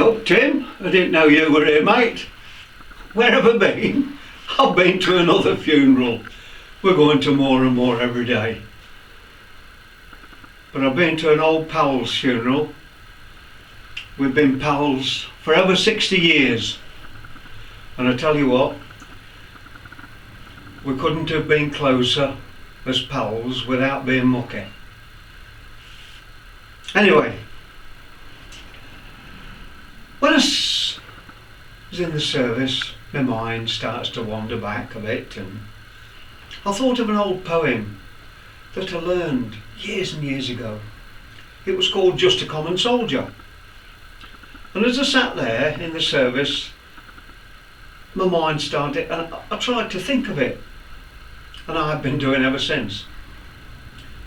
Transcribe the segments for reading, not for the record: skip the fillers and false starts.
up, Tim. I didn't know you were here, mate. Where have I been? I've been to another funeral. We're going to more and more every day. But I've been to an old pal's funeral. We've been pals for over 60 years. And I tell you what, we couldn't have been closer as pals without being mucky. Anyway, when I was in the service, my mind starts to wander back a bit, and I thought of an old poem that I learned years and years ago. It was called Just a Common Soldier. And as I sat there in the service, my mind started, and I tried to think of it, and I've been doing ever since.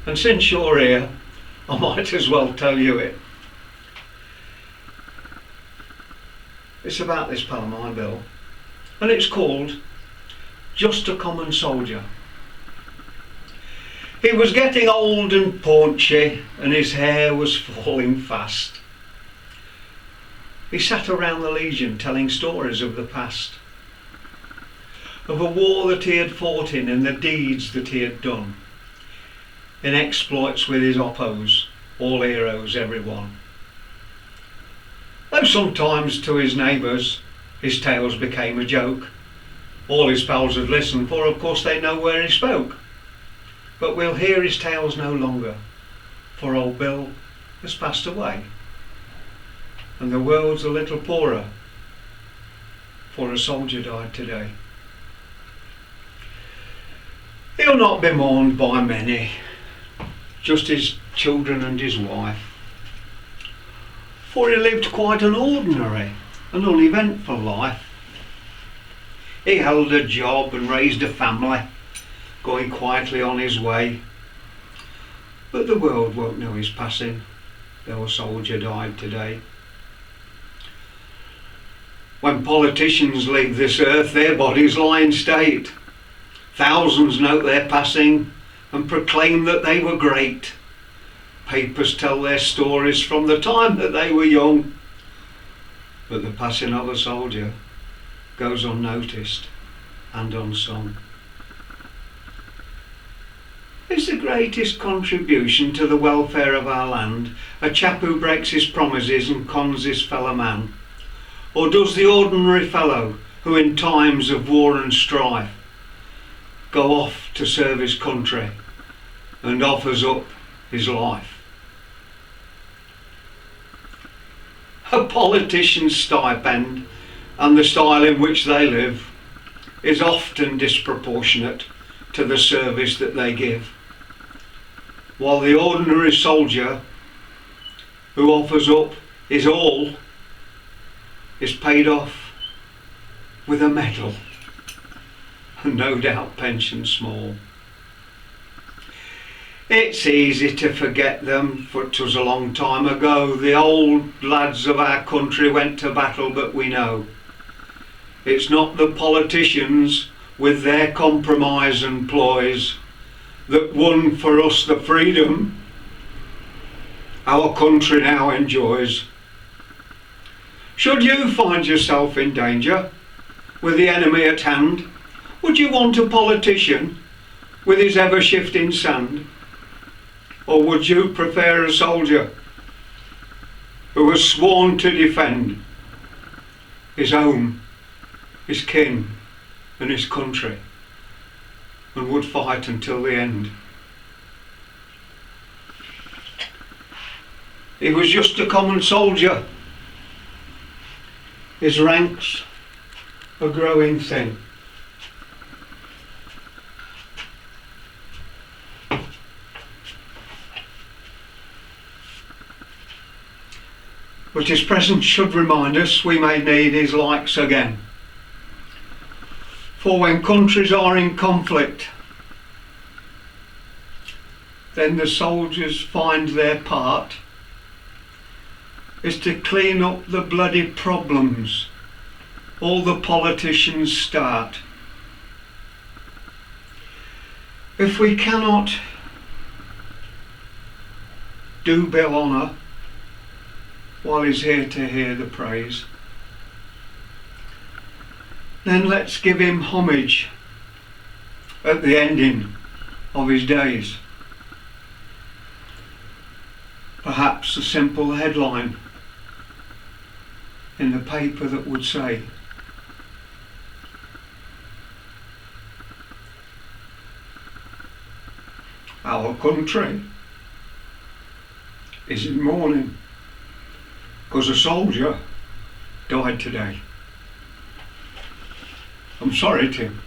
And since you're here, I might as well tell you it. It's about this pal of mine, Bill, and it's called Just a Common Soldier. He was getting old and paunchy, and his hair was falling fast. He sat around the Legion telling stories of the past, of a war that he had fought in and the deeds that he had done, in exploits with his oppos, all heroes, everyone. Though sometimes to his neighbours his tales became a joke, all his pals would listen, for of course they know where he spoke. But we'll hear his tales no longer, for old Bill has passed away, and the world's a little poorer, for a soldier died today. He'll not be mourned by many, just his children and his wife, for he lived quite an ordinary and uneventful life. He held a job and raised a family, going quietly on his way. But the world won't know his passing, though a soldier died today. When politicians leave this earth, their bodies lie in state. Thousands note their passing and proclaim that they were great. Papers tell their stories from the time that they were young. But the passing of a soldier goes unnoticed and unsung. Is the greatest contribution to the welfare of our land a chap who breaks his promises and cons his fellow man? Or does the ordinary fellow who in times of war and strife go off to serve his country and offers up his life? A politician's stipend and the style in which they live is often disproportionate to the service that they give, while the ordinary soldier who offers up his all is paid off with a medal and no doubt pension small. It's easy to forget them, for it was a long time ago. The old lads of our country went to battle, but we know it's not the politicians with their compromise and ploys that won for us the freedom our country now enjoys. Should you find yourself in danger with the enemy at hand, would you want a politician with his ever-shifting sand? Or would you prefer a soldier who has sworn to defend his home, his kin and his country, and would fight until the end? He was just a common soldier. His ranks are growing thin. But his presence should remind us we may need his likes again. For when countries are in conflict, then the soldiers find their part is to clean up the bloody problems all the politicians start. If we cannot do Bill honour, while he's here to hear the praise. Then let's give him homage at the ending of his days. Perhaps a simple headline in the paper that would say, "Our country is in mourning because a soldier died today." I'm sorry, Tim.